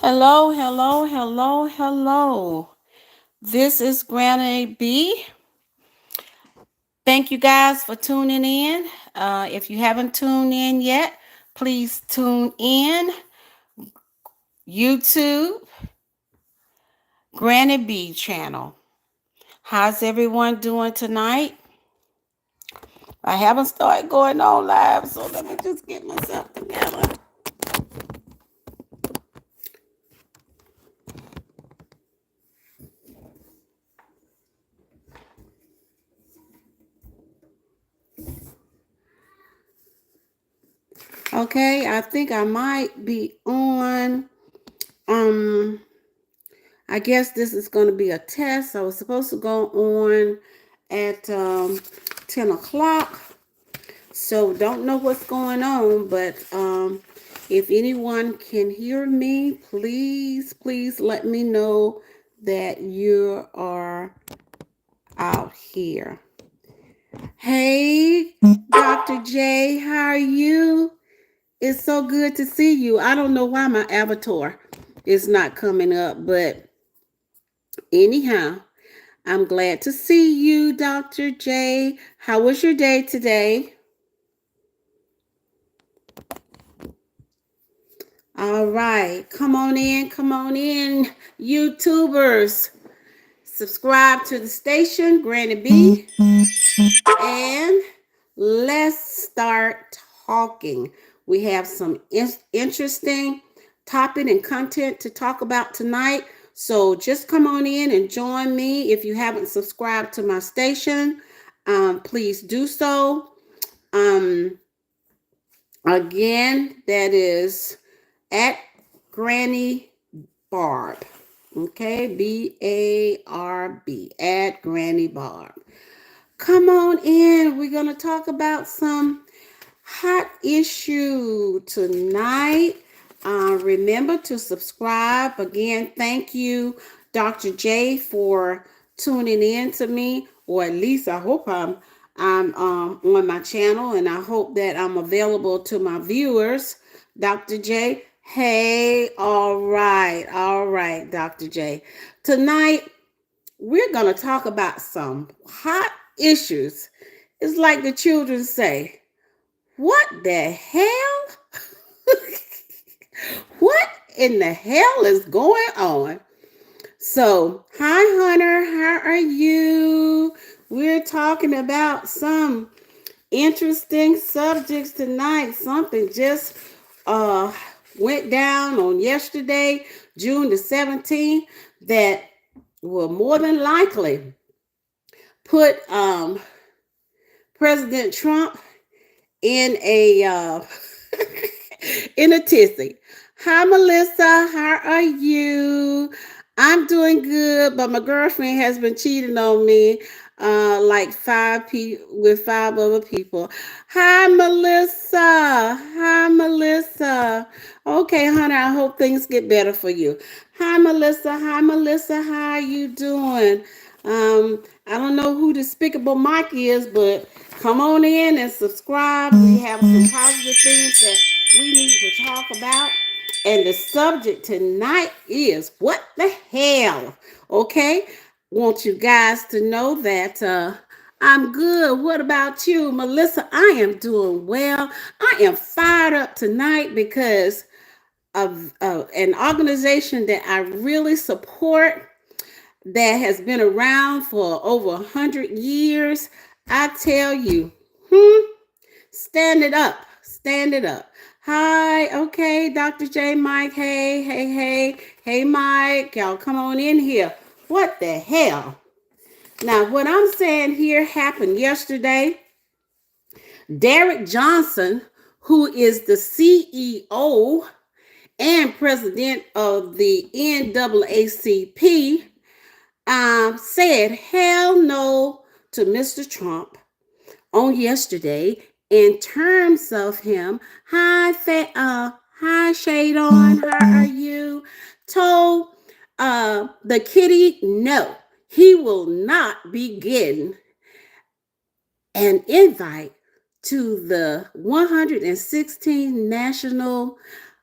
Hello, hello, hello, hello. This is Granny B. Thank you guys for tuning in. If you haven't tuned in yet, please tune in. YouTube, Granny B channel. How's everyone doing tonight? I haven't started going on live, so let me just get myself together. Okay, I think I might be on. Um, I guess this is going to be a test. I was supposed to go on at 10 o'clock. So don't know what's going on, but if anyone can hear me, please let me know that you are out here. Hey, Dr. J, how are you? It's so good to see you. I don't know why my avatar is not coming up, but anyhow, I'm glad to see you, Dr. J. How was your day today? All right, come on in, YouTubers. Subscribe to the station, Granny B, and let's start talking. We have some interesting topic and content to talk about tonight. So just come on in and join me. If you haven't subscribed to my station, please do so. Again, that is at Granny Barb. Okay, BARB, at Granny Barb. Come on in. We're going to talk about some hot issue tonight. Remember to subscribe. Again, thank you, Dr. J, for tuning in to me, or at least I hope I'm on my channel, and I hope that I'm available to my viewers. Dr. J, hey, all right, Dr. J. Tonight, we're going to talk about some hot issues. It's like the children say, what the hell? What in the hell is going on? So, hi, Hunter. How are you? We're talking about some interesting subjects tonight. Something just went down on yesterday, June the 17th, that will more than likely put President Trump in a in a tizzy. Hi, Melissa. How are you? I'm doing good, but my girlfriend has been cheating on me like with five other people. Hi, Melissa. Hi, Melissa. Okay, honey, I hope things get better for you. Hi, Melissa. Hi, Melissa. How are you doing? I don't know who Despicable Mike is, but come on in and subscribe. We have some positive things that we need to talk about. And the subject tonight is what the hell? Okay? Want you guys to know that I'm good. What about you, Melissa? I am doing well. I am fired up tonight because of an organization that I really support that has been around for over 100 years. I tell you, stand it up. Stand it up. Hi, okay, Dr. J, Mike. Hey, Mike. Y'all come on in here. What the hell? Now, what I'm saying here happened yesterday. Derek Johnson, who is the CEO and president of the NAACP, said hell no to Mr. Trump on yesterday in terms of him. Hi, Shade On. How are you? Told the kitty no, he will not be getting an invite to the 116th National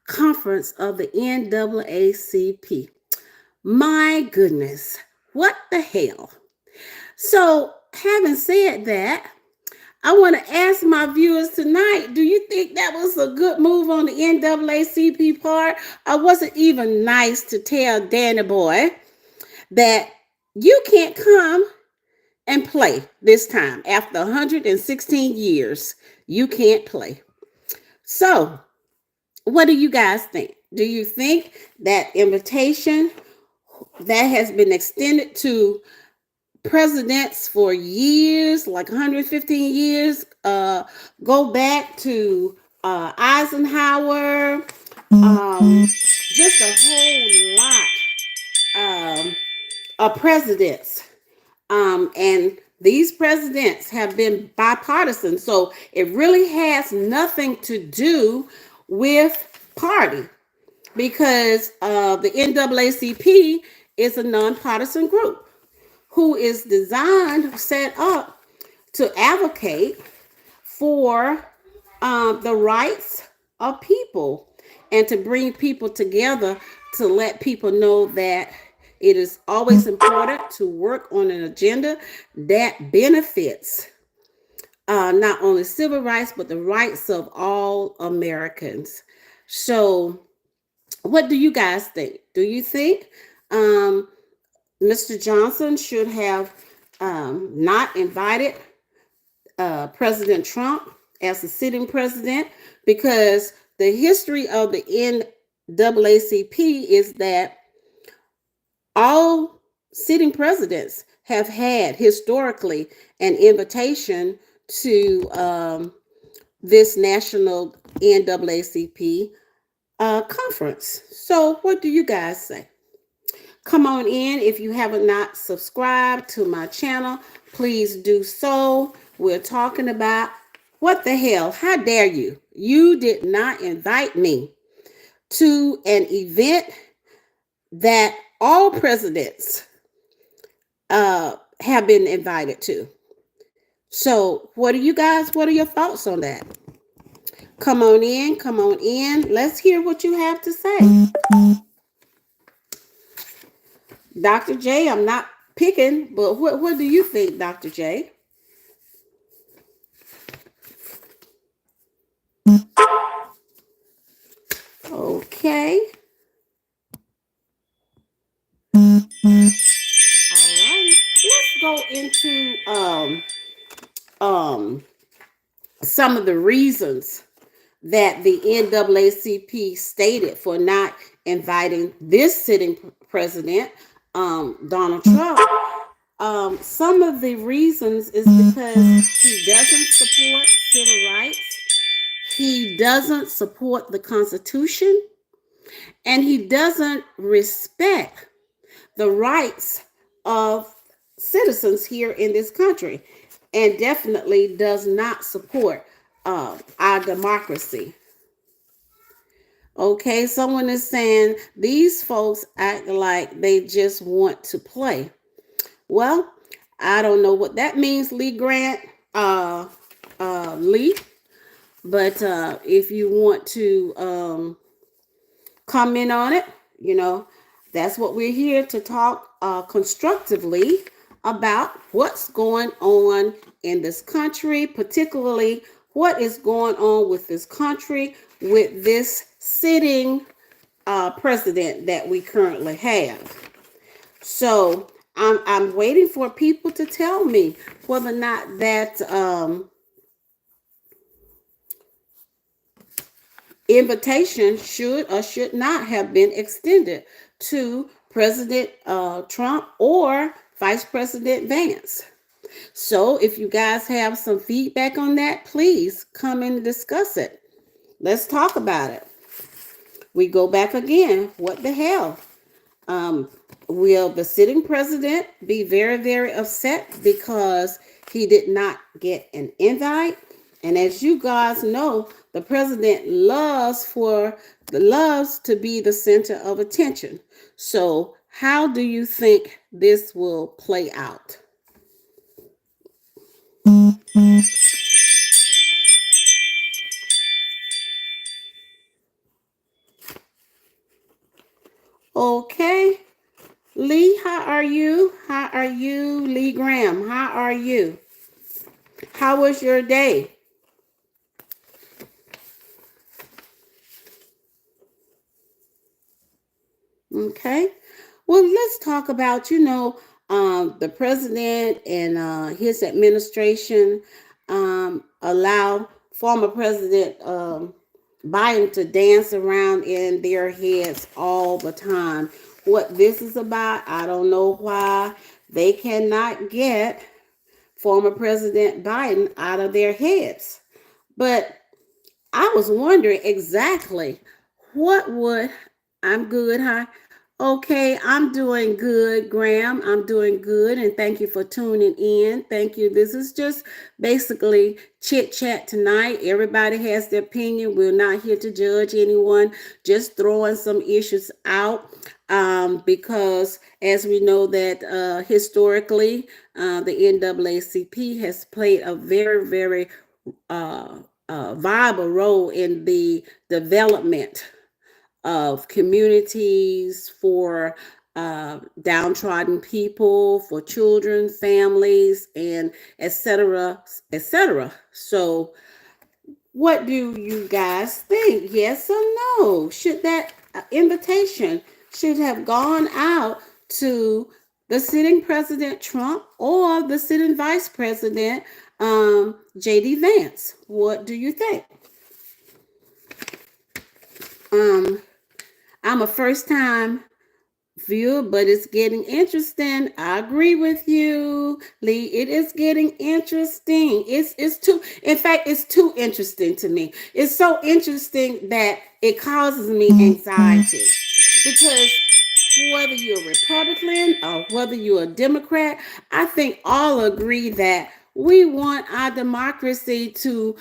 conference of the NAACP. My goodness, what the hell? So, having said that, I want to ask my viewers tonight, do you think that was a good move on the NAACP part? Or was it even nice to tell Danny Boy that you can't come and play this time? After 116 years, you can't play. So, what do you guys think? Do you think that invitation that has been extended to presidents for years, like 115 years, go back to Eisenhower, just a whole lot of presidents. And these presidents have been bipartisan. So it really has nothing to do with party because the NAACP is a nonpartisan group who is designed, set up to advocate for the rights of people and to bring people together to let people know that it is always important to work on an agenda that benefits not only civil rights, but the rights of all Americans. So, what do you guys think? Do you think Mr. Johnson should have not invited President Trump as the sitting president? Because the history of the NAACP is that all sitting presidents have had historically an invitation to this national NAACP conference. So, what do you guys say? Come on in. If you haven't not subscribed to my channel, please do so. We're talking about what the hell? How dare you? You did not invite me to an event that all presidents have been invited to. So, what are your thoughts on that? Come on in, come on in. Let's hear what you have to say. Dr. J, I'm not picking, but what do you think, Dr. J? Okay. All right. Let's go into some of the reasons that the NAACP stated for not inviting this sitting president, Donald Trump. Some of the reasons is because he doesn't support civil rights, he doesn't support the Constitution, and he doesn't respect the rights of citizens here in this country, and definitely does not support our democracy. Okay, someone is saying these folks act like they just want to play. Well, I don't know what that means, Lee Grant, Lee. But if you want to comment on it, that's what we're here to talk constructively about what's going on in this country, particularly what is going on with this country with this sitting president that we currently have. So I'm waiting for people to tell me whether or not that invitation should or should not have been extended to President Trump or Vice President Vance. So if you guys have some feedback on that, please come and discuss it. Let's talk about it. We go back again. What the hell? Will the sitting president be very, very upset because he did not get an invite? And as you guys know, the president loves to be the center of attention. So how do you think this will play out? Okay. Lee, how are you? How are you? Lee Graham, how are you? How was your day? Okay. Well, let's talk about, the president and his administration allow former President Biden to dance around in their heads all the time. What this is about, I don't know why they cannot get former President Biden out of their heads. But I was wondering exactly what would I'm good, huh? Okay, I'm doing good, Graham. I'm doing good, and thank you for tuning in. Thank you. This is just basically chit chat tonight. Everybody has their opinion. We're not here to judge anyone, just throwing some issues out. Because as we know that historically, the NAACP has played a very, very viable role in the development of communities for downtrodden people, for children, families, and etc., etc. So, what do you guys think? Yes or no? Should that invitation should have gone out to the sitting President Trump or the sitting Vice President J.D. Vance? What do you think? Um, I'm a first time viewer, but it's getting interesting. I agree with you, Lee. It is getting interesting. It's too, in fact, it's too interesting to me. It's so interesting that it causes me anxiety because whether you're a Republican or whether you're a Democrat, I think all agree that we want our democracy to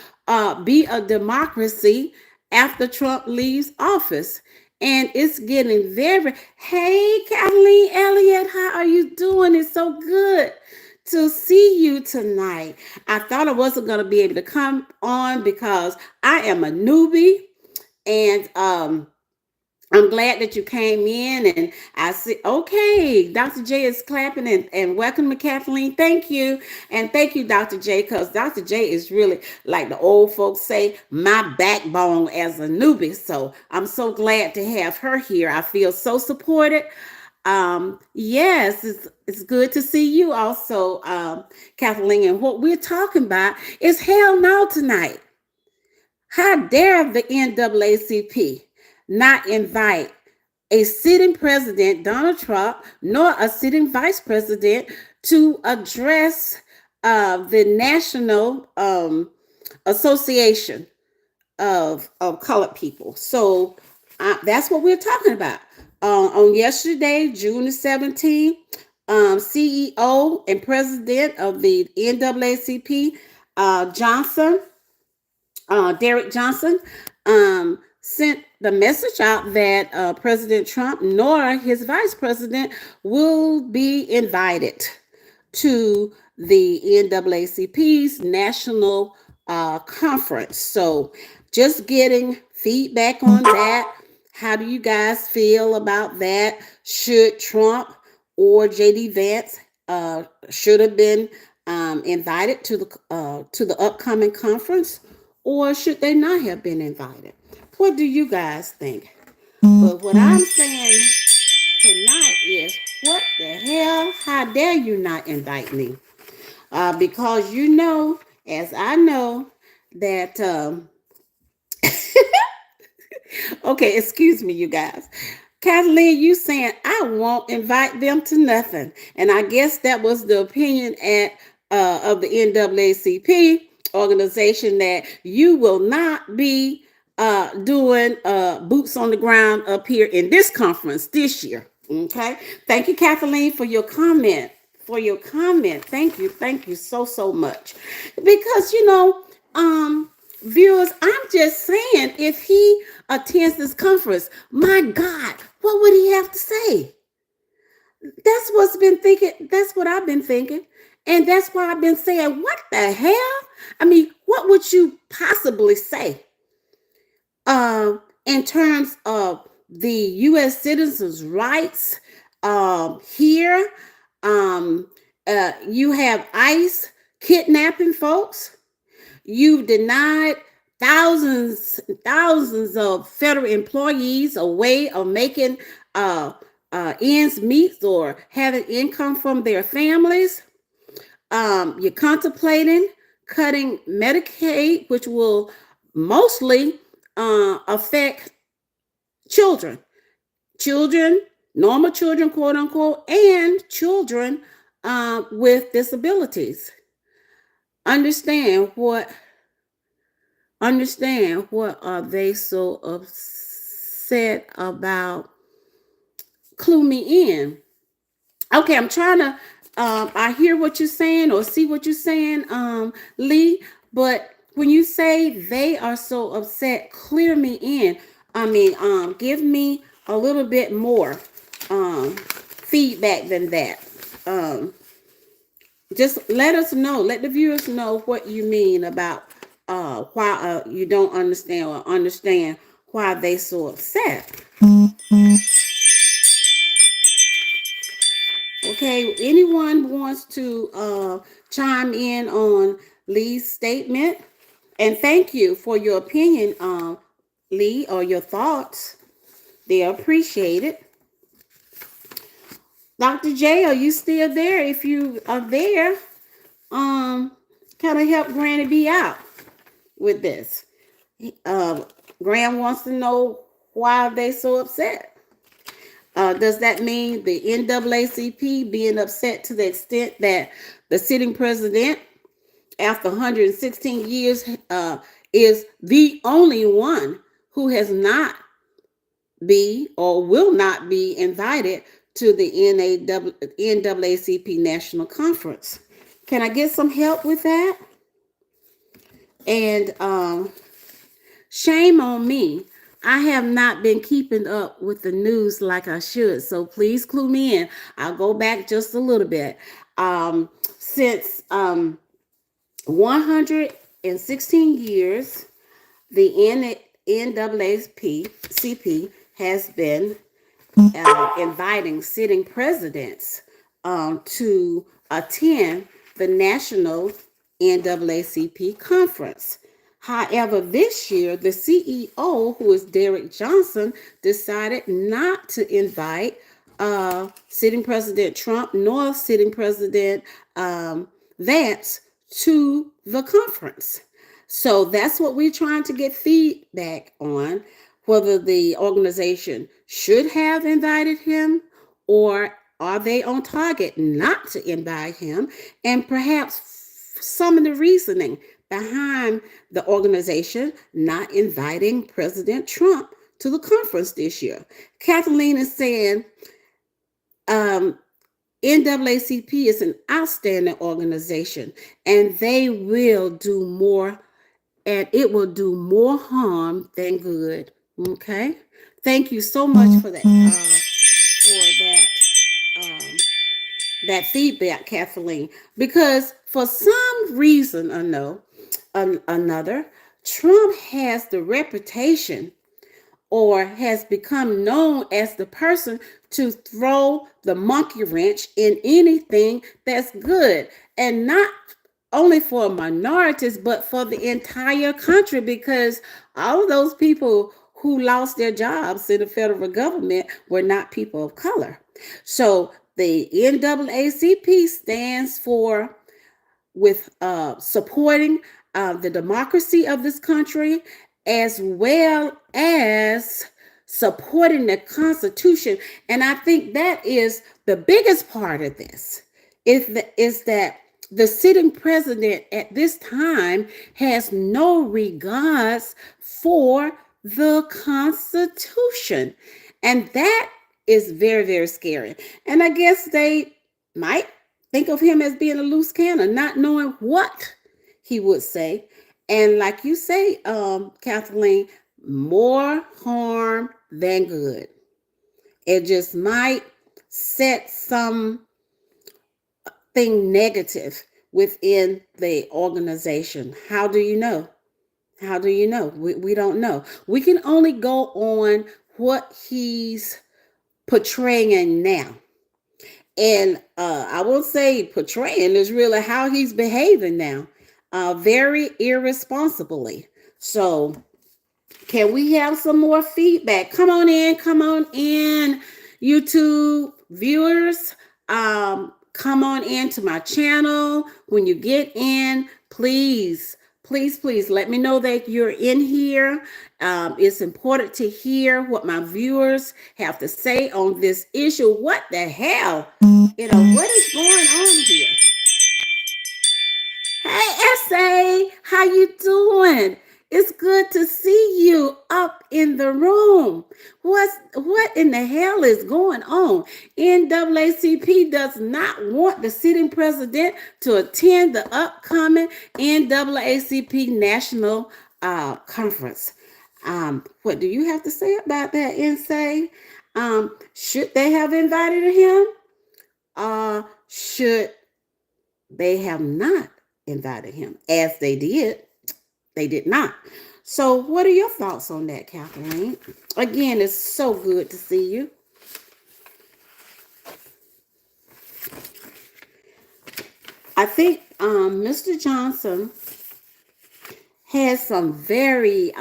be a democracy after Trump leaves office. And it's getting very, hey, Kathleen Elliott, how are you doing? It's so good to see you tonight. I thought I wasn't going to be able to come on because I am a newbie and I'm glad that you came in and I see, okay, Dr. J is clapping and welcome to Kathleen. Thank you. And thank you, Dr. J, because Dr. J is really, like the old folks say, my backbone as a newbie. So I'm so glad to have her here. I feel so supported. Yes, it's good to see you also, Kathleen. And what we're talking about is hell no tonight. How dare the NAACP not invite a sitting president, Donald Trump, nor a sitting vice president to address the National Association of Colored People. So that's what we're talking about. On yesterday, June the 17th, CEO and president of the NAACP, Johnson, Derek Johnson, sent the message out that President Trump nor his vice president will be invited to the NAACP's national conference. So, just getting feedback on that. How do you guys feel about that? Should Trump or JD Vance should have been invited to the upcoming conference, or should they not have been invited? What do you guys think? But what I'm saying tonight is, what the hell? How dare you not invite me? Because you know, as I know, that okay, excuse me, you guys. Kathleen, you saying I won't invite them to nothing, and I guess that was the opinion at of the NAACP organization, that you will not be doing boots on the ground up here in this conference this year. Okay, thank you, Kathleen, for your comment. Thank you so much. Because viewers, I'm just saying, if he attends this conference, my God, what would he have to say? That's what I've been thinking. And that's why I've been saying, what the hell? I mean, what would you possibly say in terms of the U.S. citizens' rights here. You have ICE kidnapping folks. You've denied thousands of federal employees a way of making ends meet or having income from their families. You're contemplating cutting Medicaid, which will mostly affect children, normal children, quote unquote, and children with disabilities. Understand what are they so upset about? Clue me in. Okay, I'm trying to I hear what you're saying or see what you're saying, Lee, but when you say they are so upset, clear me in. I mean, give me a little bit more feedback than that. Just let us know, let the viewers know what you mean about why you don't understand or understand why they so upset. Okay, anyone wants to chime in on Lee's statement? And thank you for your opinion, Lee, or your thoughts. They are appreciated. Dr. J, are you still there? If you are there, kind of help Granny B out with this. Graham wants to know why they so upset. Does that mean the NAACP being upset to the extent that the sitting president, after 116 years, is the only one who has not be or will not be invited to the NAACP National Conference? Can I get some help with that? And shame on me. I have not been keeping up with the news like I should. So please clue me in. I'll go back just a little bit. Since 116 years, the NAACP has been inviting sitting presidents to attend the National NAACP Conference. However, this year, the CEO, who is Derek Johnson, decided not to invite sitting President Trump nor sitting President Vance to the conference. So that's what we're trying to get feedback on, whether the organization should have invited him or are they on target not to invite him, and perhaps some of the reasoning behind the organization not inviting President Trump to the conference this year. Kathleen is saying NAACP is an outstanding organization and they will do more, and it will do more harm than good. Okay, thank you so much for that that feedback, Kathleen, because for some reason or another, Trump has the reputation or has become known as the person to throw the monkey wrench in anything that's good, and not only for minorities, but for the entire country, because all of those people who lost their jobs in the federal government were not people of color. So the NAACP stands for with supporting the democracy of this country, as well as supporting the Constitution. And I think that is the biggest part of this, is that the sitting president at this time has no regards for the Constitution. And that is very, very scary. And I guess they might think of him as being a loose cannon, not knowing what he would say. And like you say, Kathleen, more harm than good. It just might set something negative within the organization. How do you know? How do you know? We don't know. We can only go on what he's portraying now. And I will say portraying is really how he's behaving now, very irresponsibly. So, can we have some more feedback? Come on in, YouTube viewers. Come on into my channel. When you get in, please, please, please let me know that you're in here. It's important to hear what my viewers have to say on this issue. What the hell? What is going on here? Hey, SA, how you doing? It's good to see you up in the room. What in the hell is going on? NAACP does not want the sitting president to attend the upcoming NAACP National Conference. What do you have to say about that, NSA? Should they have invited him? Should they have not invited him? As they did not. So what are your thoughts on that, Kathleen? Again, it's so good to see you. I think Mr. Johnson has some very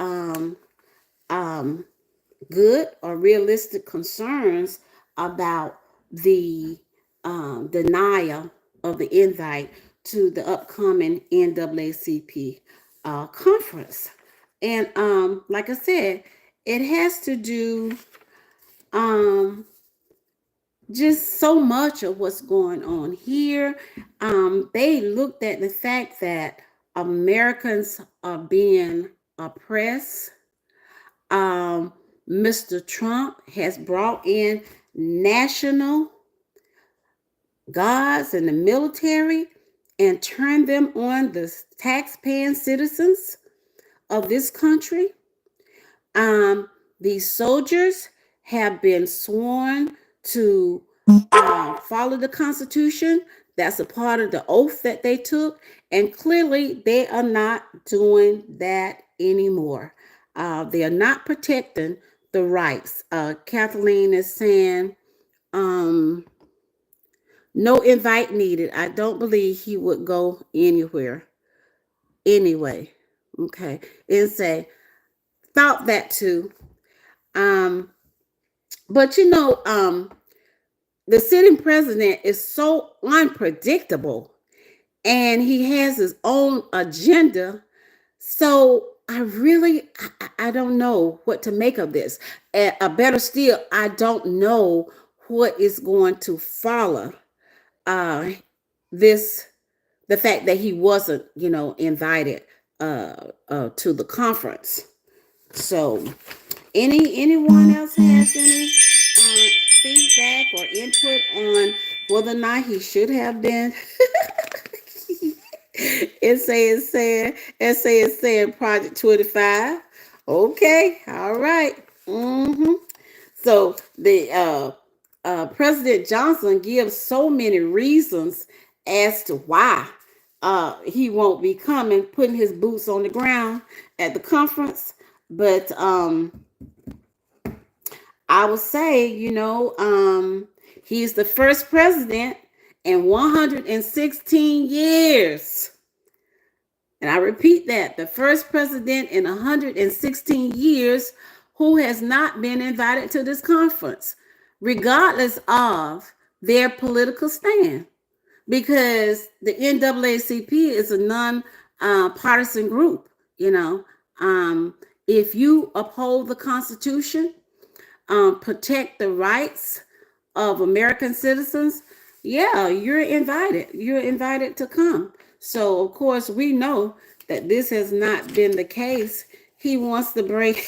good or realistic concerns about the denial of the invite to the upcoming NAACP conference. And like I said, it has to do just so much of what's going on here. They looked at the fact that Americans are being oppressed. Mr. Trump has brought in national guards and the military and turned them on the taxpaying citizens of this country. These soldiers have been sworn to follow the Constitution. That's a part of the oath that they took. And clearly, they are not doing that anymore. They are not protecting the rights. Kathleen is saying, no invite needed. I don't believe he would go anywhere. Anyway, okay. And say, thought that too. But the sitting president is so unpredictable and he has his own agenda. So I don't know what to make of this. Better still, I don't know what is going to follow the fact that he wasn't, invited to the conference. So anyone else has any feedback or input on whether or not he should have been? SA is saying Project 25. Okay, all right. So the President Johnson gives so many reasons as to why he won't be coming, putting his boots on the ground at the conference. But I would say, he's the first president in 116 years. And I repeat that, the first president in 116 years who has not been invited to this conference, regardless of their political stand. Because the NAACP is a non-partisan group, if you uphold the Constitution, protect the rights of American citizens, yeah, you're invited. You're invited to come. So, of course, we know that this has not been the case. He wants to break.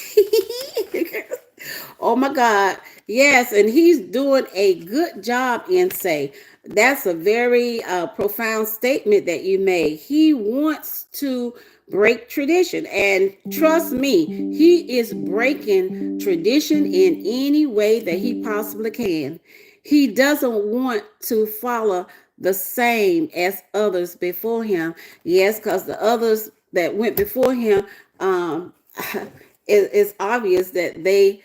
Oh, my God. Yes, and he's doing a good job in say. That's a very profound statement that you made. He wants to break tradition. And trust me, he is breaking tradition in any way that he possibly can. He doesn't want to follow the same as others before him. Yes, because the others that went before him, it's obvious that they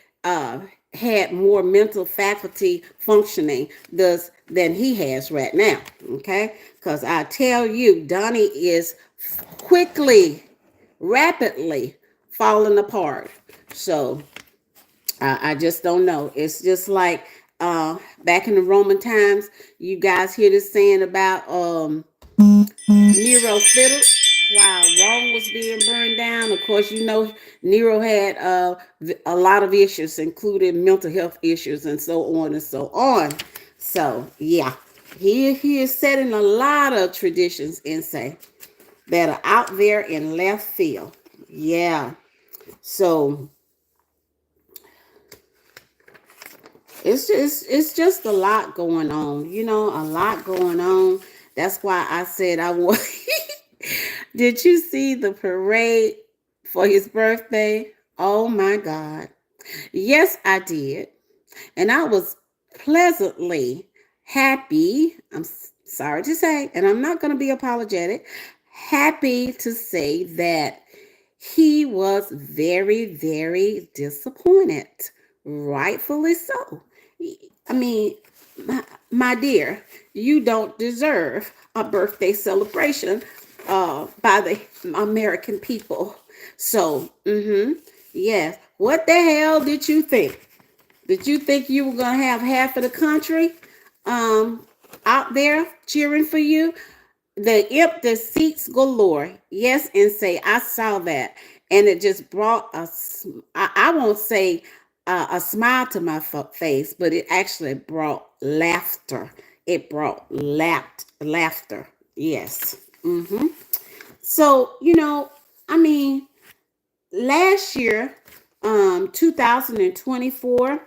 had more mental faculty functioning than he has right now. Okay, because I tell you, Donnie is quickly, rapidly falling apart. So I just don't know. It's just like back in the Roman times, you guys hear this saying about Nero fiddled while Rome was being burned down. Of course, you know Nero had a lot of issues, including mental health issues and so on and so on. So yeah, he is setting a lot of traditions in say that are out there in left field. Yeah. So it's just a lot going on, a lot going on. That's why I said I want. Did you see the parade for his birthday? Oh my God. Yes, I did. And I was pleasantly happy. I'm sorry to say, and I'm not going to be apologetic, happy to say that he was very, very disappointed. Rightfully so. I mean, my dear, you don't deserve a birthday celebration by the American people. So, yes. What the hell did you think? Did you think you were going to have half of the country um, out there cheering for you? The empty seats galore. Yes, and say, I saw that. And it just brought I won't say a smile to my face, but it actually brought laughter. It brought laughter. Yes. So, I mean, last year, 2024,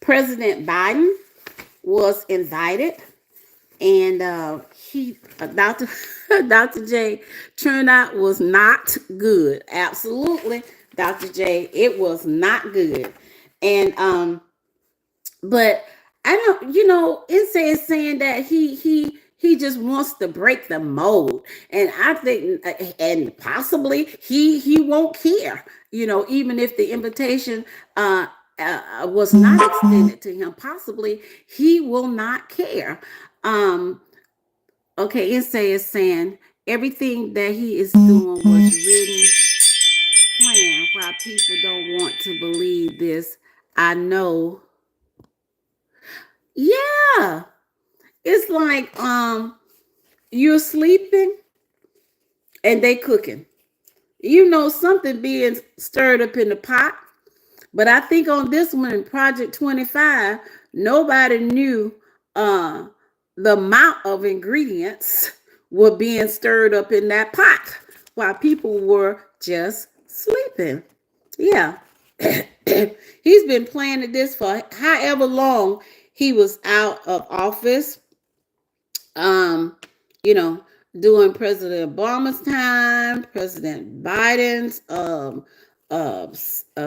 President Biden was invited, and Dr. Dr. J turnout was not good. Absolutely, Dr. J, it was not good. And but I don't, it's saying that he just wants to break the mold, and I think, and possibly he won't care, even if the invitation was not extended to him. Possibly he will not care. Um, okay, Insay is saying everything that he is doing was written, planned. Why people don't want to believe this, I know. Yeah, it's like you're sleeping and they cooking. Something being stirred up in the pot. But I think on this one, in Project 25, nobody knew uh, the amount of ingredients were being stirred up in that pot while people were just sleeping. Yeah. He's been planning this for however long he was out of office. Um, you know, During President Obama's time, President Biden's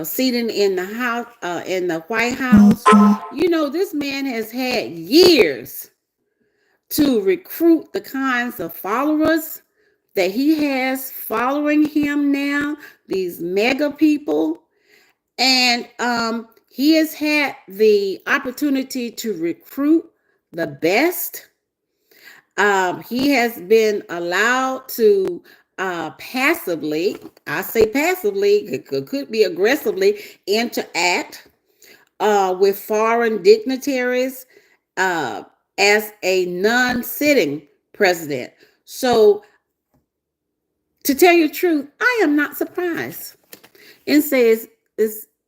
seating in the house, in the White House. This man has had years to recruit the kinds of followers that he has following him now, these mega people. And he has had the opportunity to recruit the best. He has been allowed to passively, I say passively, could be aggressively, interact with foreign dignitaries as a non-sitting president. So, to tell you the truth, I am not surprised. Essay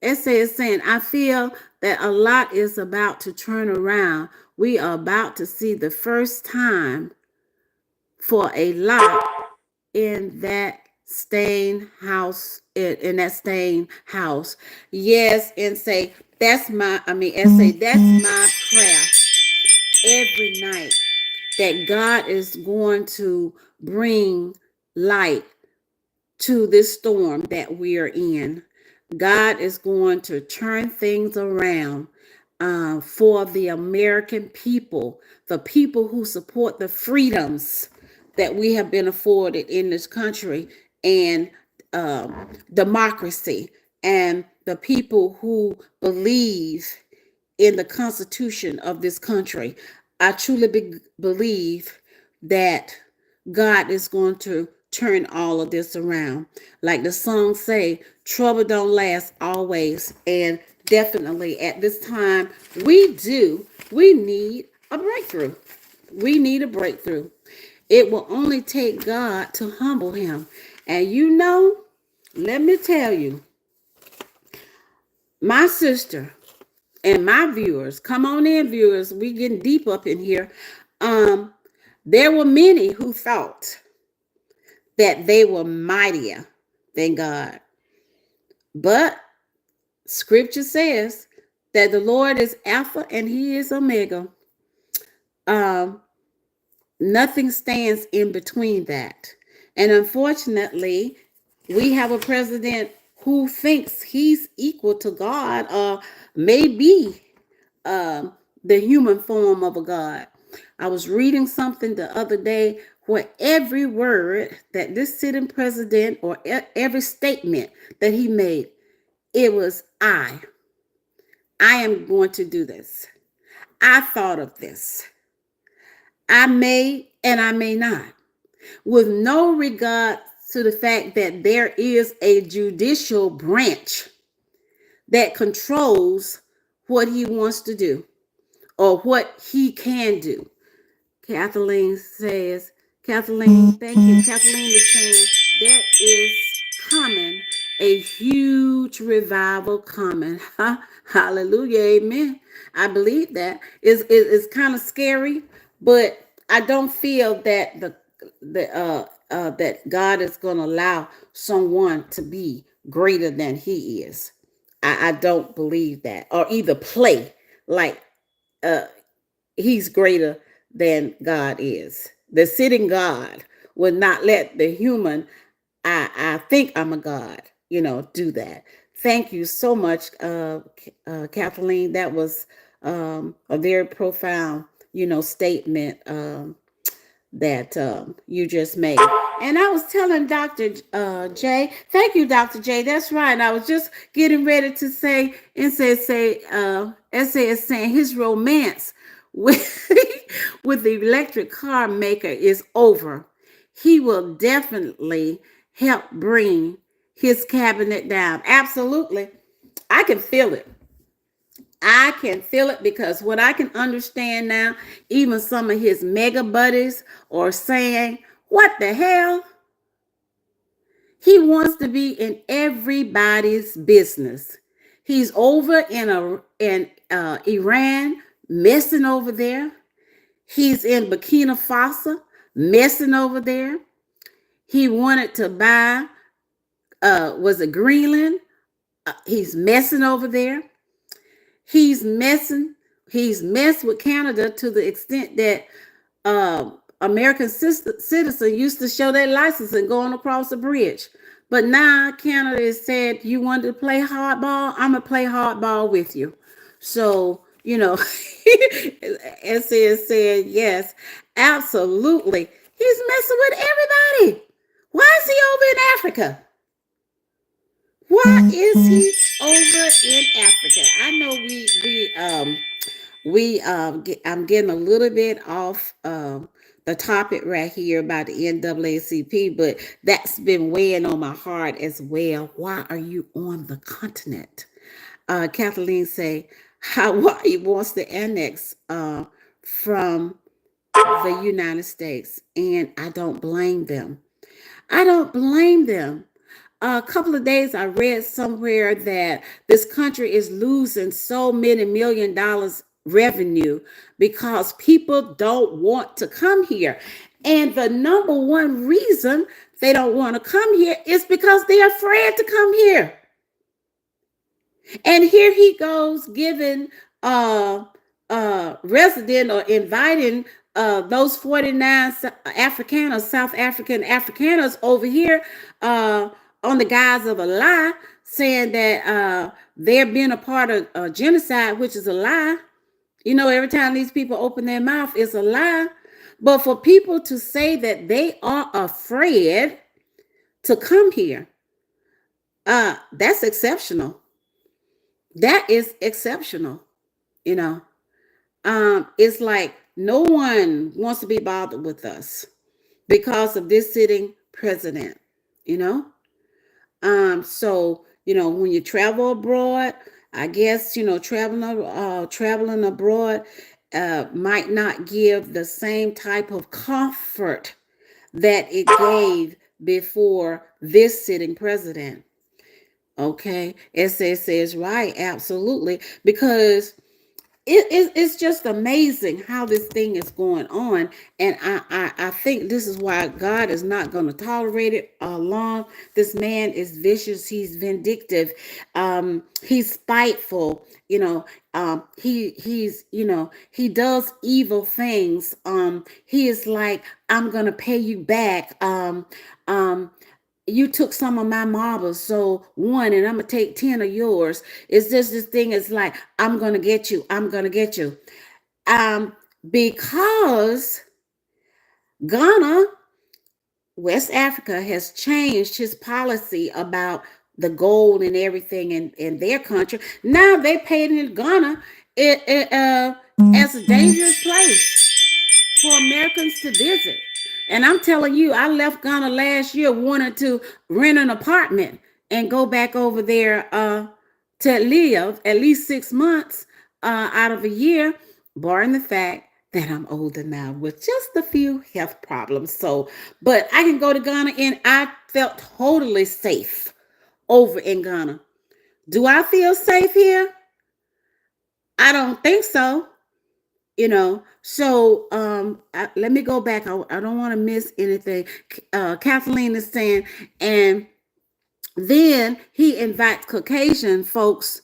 is saying, I feel that a lot is about to turn around. We are about to see the first time for a lot in that staying house, in that staying house. Yes, and say, that's my prayer every night, that God is going to bring light to this storm that we are in. God is going to turn things around for the American people, the people who support the freedoms that we have been afforded in this country, and democracy and the people who believe in the Constitution of this country. I truly believe that God is going to turn all of this around. Like the song say, trouble don't last always. And definitely at this time, we need a breakthrough. We need a breakthrough. It will only take God to humble him. And let me tell you, my sister and my viewers, come on in, viewers, we getting deep up in here. There were many who thought that they were mightier than God. But scripture says that the Lord is Alpha and he is Omega. Nothing stands in between that. And unfortunately, we have a president who thinks he's equal to God, or maybe the human form of a God. I was reading something the other day where every word that this sitting president, or every statement that he made, it was I am going to do this. I thought of this. I may and I may not, with no regard to the fact that there is a judicial branch that controls what he wants to do or what he can do. Kathleen, thank you. Kathleen is saying there is coming a huge revival coming. Hallelujah. Amen. I believe that. It's kind of scary, but I don't feel that that God is going to allow someone to be greater than he is. I don't believe that, or either play like he's greater than God is. The sitting God will not let the human, I think I'm a God, do that. Thank you so much, Kathleen. That was a very profound, statement that you just made. And I was telling Dr. J, thank you, Dr. J. That's right. I was just getting ready to say, Essay is saying his romance with, with the electric car maker is over. He will definitely help bring his cabinet down. Absolutely. I can feel it. I can feel it, because what I can understand now, even some of his mega buddies are saying, what the hell? He wants to be in everybody's business. He's over in Iran, messing over there. He's in Burkina Faso, messing over there. He wanted to buy, was it Greenland? He's messing over there. He's messed with Canada to the extent that American citizens used to show their license and going across the bridge. But now Canada has said, you want to play hardball? I'm going to play hardball with you. So, SAS said, yes, absolutely. He's messing with everybody. Why is he over in Africa? Why is he over in Africa? I know I'm getting a little bit off the topic right here about the NAACP, but that's been weighing on my heart as well. Why are you on the continent? Kathleen say, why he wants to annex from the United States, and I don't blame them. I don't blame them. A couple of days I read somewhere that this country is losing so many $1 million revenue because people don't want to come here. And the number one reason they don't want to come here is because they're afraid to come here. And here he goes giving resident or inviting those 49 Afrikaners, South African Afrikaners over here on the guise of a lie, saying that they're being a part of genocide, which is a lie. Every time these people open their mouth, it's a lie. But for people to say that they are afraid to come here, That's exceptional. That is exceptional. You know, it's like no one wants to be bothered with us because of this sitting president. You know, so when you travel abroad, I guess traveling abroad might not give the same type of comfort that it gave before this sitting president. Okay, SS says right, absolutely, because it's just amazing how this thing is going on, and I think this is why God is not going to tolerate it long. This man is vicious, he's vindictive, he's spiteful, he does evil things. He is like, I'm gonna pay you back. Um you took some of my marbles, so one, and I'm gonna take 10 of yours. It's just this thing is like, I'm gonna get you, I'm gonna get you. Um, because Ghana, West Africa, has changed his policy about the gold and everything in their country. Now they painted Ghana as a dangerous place for Americans to visit. And I'm telling you, I left Ghana last year, wanted to rent an apartment and go back over there to live at least 6 months out of a year, barring the fact that I'm older now with just a few health problems. So, but I can go to Ghana and I felt totally safe over in Ghana. Do I feel safe here? I don't think so. So let me go back. I don't want to miss anything. Kathleen is saying, and then he invites Caucasian folks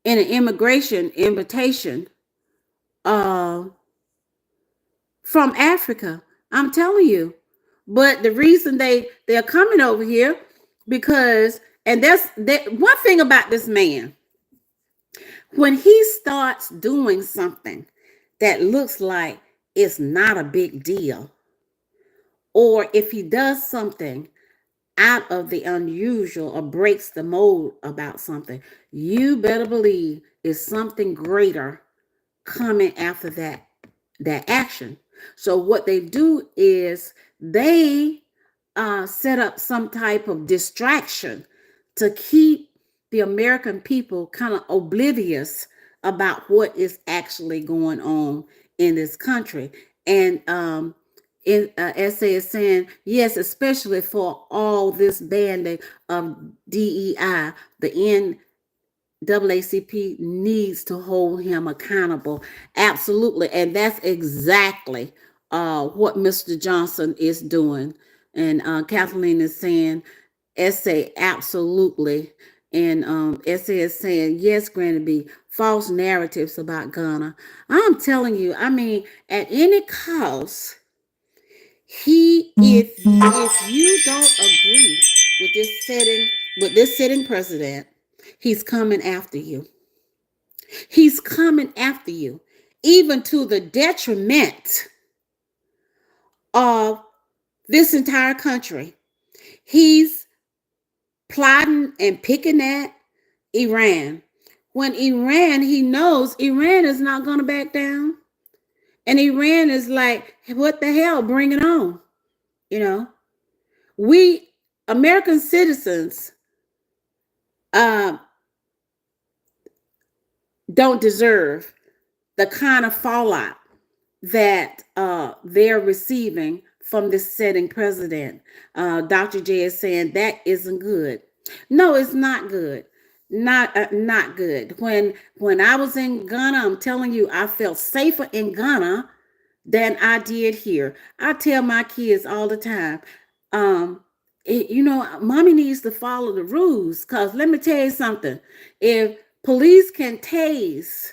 in an immigration invitation uh, from Africa. I'm telling you. But the reason they're coming over here, because, and that's that one thing about this man, when he starts doing something that looks like it's not a big deal, or if he does something out of the unusual or breaks the mold about something, you better believe it's something greater coming after that action. So what they do is they set up some type of distraction to keep the American people kind of oblivious about what is actually going on in this country. And essay is saying, yes, especially for all this banding of DEI, the NAACP needs to hold him accountable. Absolutely. And that's exactly what Mr. Johnson is doing. And Kathleen is saying, essay, absolutely. And essay is saying, yes, Granny B, false narratives about Ghana. I'm telling you, I mean, at any cost, if you don't agree with this sitting president, he's coming after you. He's coming after you, even to the detriment of this entire country. He's plotting and picking at Iran. When Iran, he knows Iran is not going to back down. And Iran is like, what the hell? Bring it on. We American citizens don't deserve the kind of fallout that they're receiving from this sitting president. Dr. J is saying that isn't good. No, it's not good. Not good. When I was in Ghana, I'm telling you, I felt safer in Ghana than I did here. I tell my kids all the time, mommy needs to follow the rules, because let me tell you something. If police can tase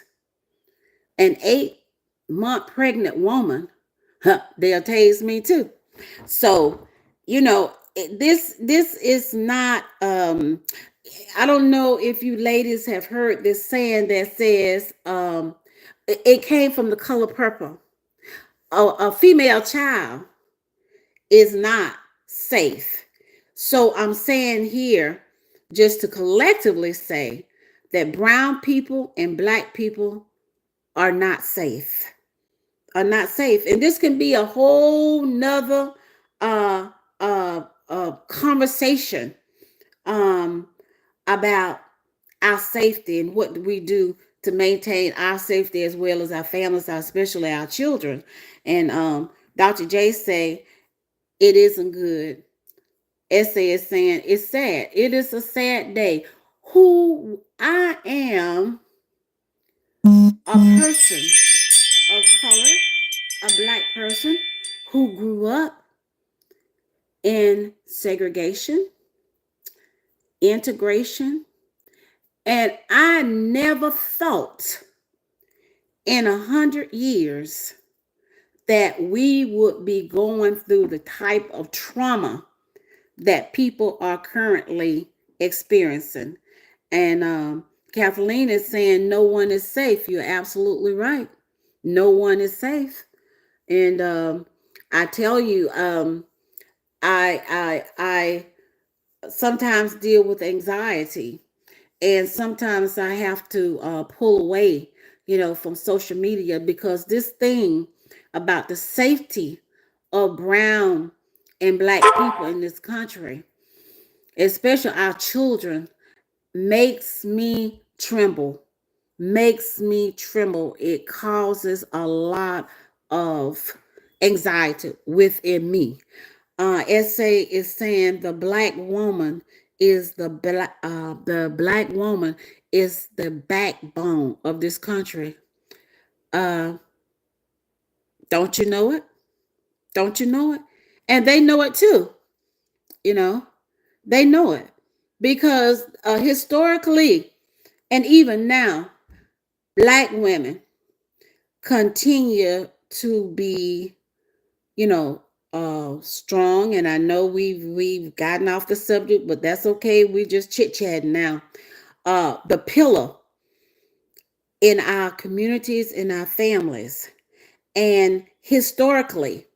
an 8-month pregnant woman, they'll tase me too. So, this is not, I don't know if you ladies have heard this saying that says, it came from The Color Purple. A female child is not safe. So I'm saying here, just to collectively say that brown people and black people are not safe. Are not safe. And this can be a whole nother uh conversation um about our safety and what do we do to maintain our safety as well as our families, especially our children. And Dr. J say it isn't good. Essay is saying it's sad. It is a sad day. Who I am, a person of color, a black person who grew up in segregation, integration, and I never thought in 100 years that we would be going through the type of trauma that people are currently experiencing. And Kathleen is saying no one is safe. You're absolutely right. No one is safe. And I tell you, I sometimes deal with anxiety, and sometimes I have to pull away, from social media because this thing about the safety of brown and black people in this country, especially our children, makes me tremble. Makes me tremble. It causes a lot of anxiety within me. Essay is saying the black woman is the backbone of this country. Uh, don't you know it? Don't you know it? And they know it too. You know, they know it because historically and even now, black women continue to be, strong. And I know we've gotten off the subject, but that's okay. We just chit chatting now. The pillar in our communities, in our families, and historically,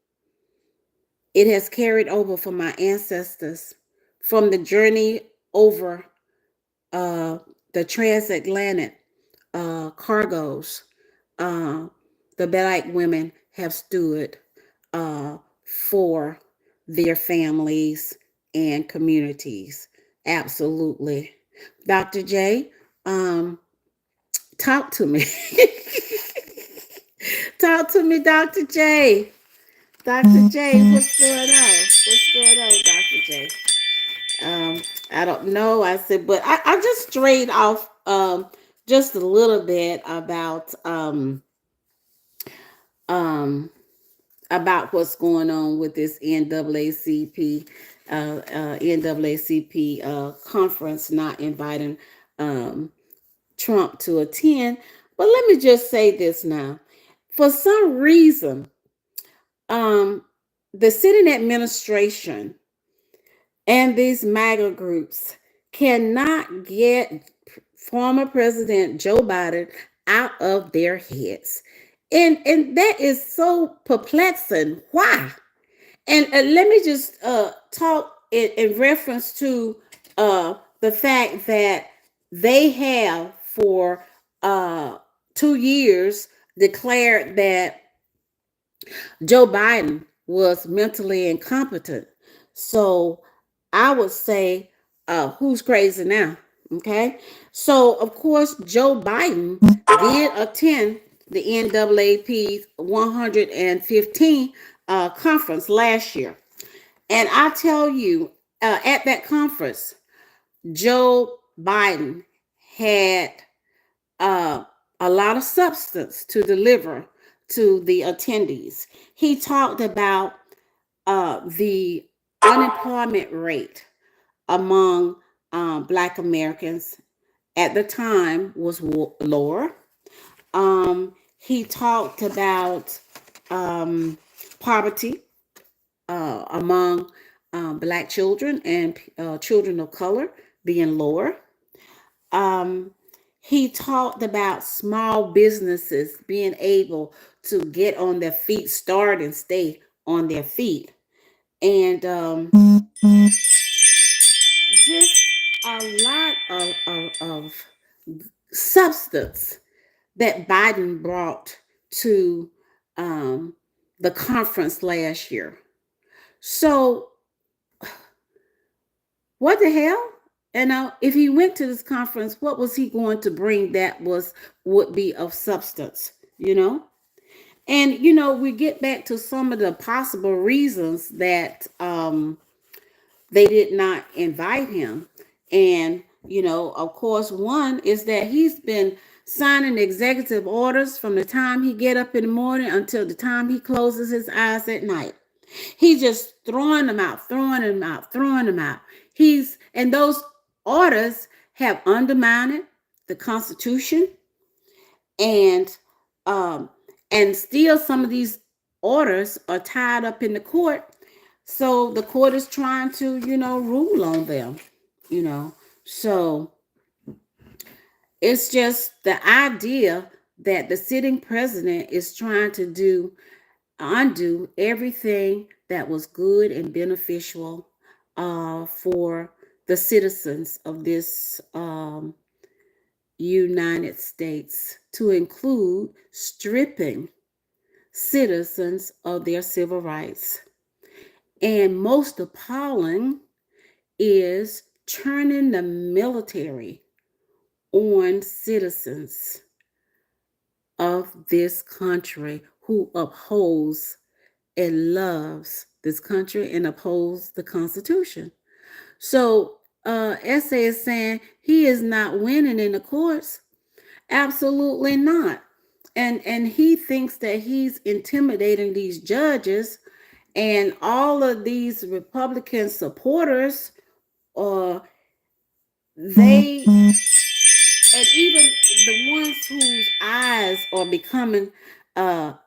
it has carried over from my ancestors, from the journey over uh, the transatlantic cargoes. Uh, the black women have stood uh, for their families and communities. Absolutely. Dr. J, talk to me. Talk to me, Dr. J. Dr. J, what's going on? What's going on, Dr. J? I don't know. I said, but I just strayed off just a little bit um about what's going on with this NAACP conference not inviting um, Trump to attend. But let me just say this now. For some reason, um, the sitting administration and these MAGA groups cannot get former President Joe Biden out of their heads. And that is so perplexing. Why? And let me just talk in reference to the fact that they have for 2 years declared that Joe Biden was mentally incompetent. So I would say, who's crazy now? Okay. So, of course, Joe Biden did attend the NAACP 115 conference last year. And I tell you, at that conference, Joe Biden had uh, a lot of substance to deliver to the attendees. He talked about the unemployment rate among Black Americans at the time was lower. He talked about poverty among Black children and children of color being lower. Um, he talked about small businesses being able to get on their feet, start and stay on their feet. And just a lot of substance that Biden brought to um, the conference last year. So, what the hell? And now, if he went to this conference, what was he going to bring that would be of substance? You know, and we get back to some of the possible reasons that they did not invite him. And, of course, one is that he's been signing executive orders from the time he get up in the morning until the time he closes his eyes at night. He's just throwing them out, throwing them out, throwing them out. And those orders have undermined the Constitution, and um and still some of these orders are tied up in the court, so the court is trying to rule on them. So it's just the idea that the sitting president is trying to undo everything that was good and beneficial for the citizens of this United States, to include stripping citizens of their civil rights. And most appalling is turning the military on citizens of this country who upholds and loves this country and upholds the Constitution. So Essay is saying he is not winning in the courts. Absolutely not. And he thinks that he's intimidating these judges, and all of these Republican supporters, or they, and even the ones whose eyes are becoming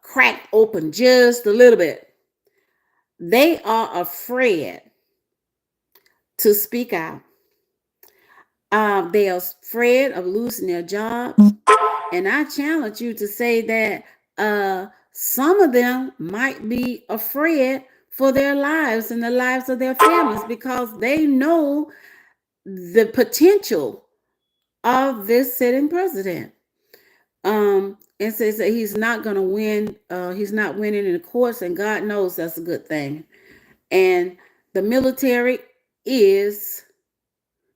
cracked open just a little bit, they are afraid to speak out. They are afraid of losing their jobs. And I challenge you to say that some of them might be afraid for their lives and the lives of their families, because they know the potential of this sitting president. And says that he's not going to win. He's not winning in the courts, and God knows that's a good thing. And the military is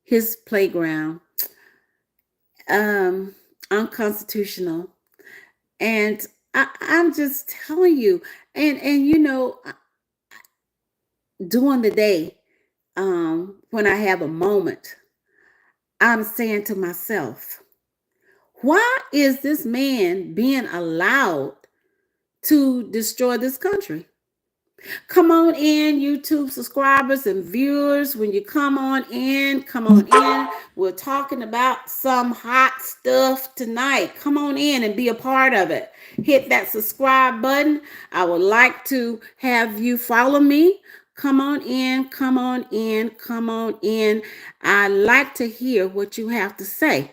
his playground. Unconstitutional. And I'm just telling you, and during the day, when I have a moment, I'm saying to myself, why is this man being allowed to destroy this country? Come on in, YouTube subscribers and viewers. When you come on in. We're talking about some hot stuff tonight. Come on in and be a part of it. Hit that subscribe button. I would like to have you follow me. Come on in. I like to hear what you have to say.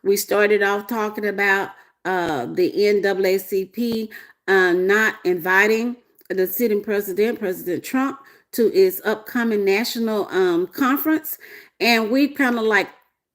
We started off talking about the NAACP not inviting the sitting president, President Trump, to his upcoming national conference. And we've kind of like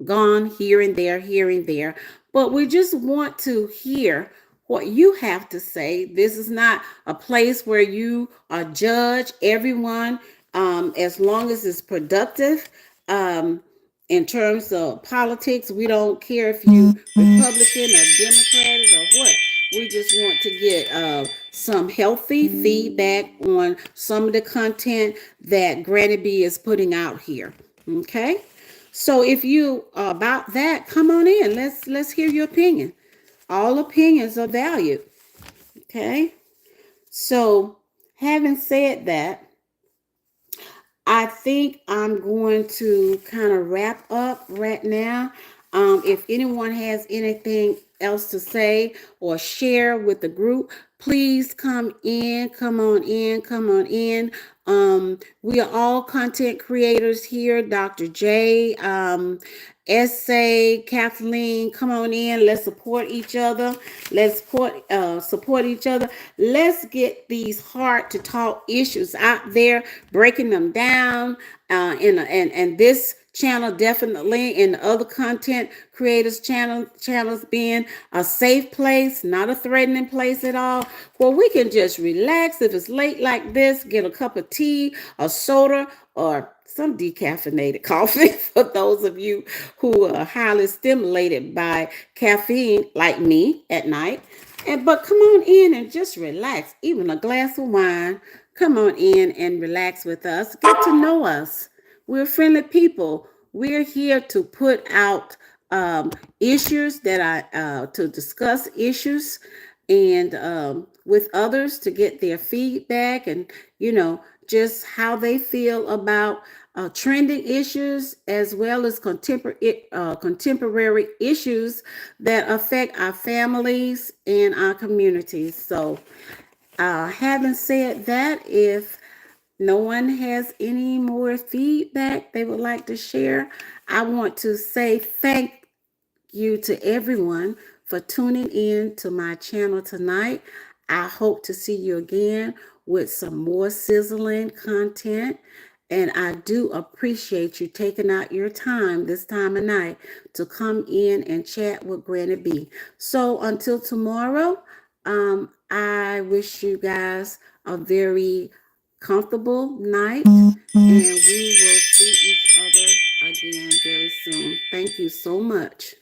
gone here and there. But we just want to hear what you have to say. This is not a place where you judge everyone, as long as it's productive. In terms of politics, we don't care if you Republican or Democratic or what. We just want to get some healthy feedback on some of the content that Granny B is putting out here. Okay, so if you are about that, come on in. Let's hear your opinion. All opinions are valued. Okay, so having said that, I think I'm going to kind of wrap up right now. If anyone has anything else to say or share with the group, please come on in. We are all content creators here. Dr. J, Essay, Kathleen, come on in. Let's support each other. Let's support each other. Let's get these hard to talk issues out there, breaking them down. And this channel definitely, and other content creators channels being a safe place, not a threatening place at all, where we can just relax. If it's late like this, get a cup of tea, a soda, or some decaffeinated coffee for those of you who are highly stimulated by caffeine like me at night. But come on in and just relax. Even a glass of wine. Come on in and relax with us. Get to know us. We're friendly people. We're here to put out issues that to discuss issues and with others to get their feedback and, just how they feel about trending issues as well as contemporary issues that affect our families and our communities. So, having said that, if no one has any more feedback they would like to share, I want to say thank you to everyone for tuning in to my channel tonight. I hope to see you again with some more sizzling content. And I do appreciate you taking out your time this time of night to come in and chat with Granny B. So until tomorrow, I wish you guys a very comfortable night, and we will see each other again very soon. Thank you so much.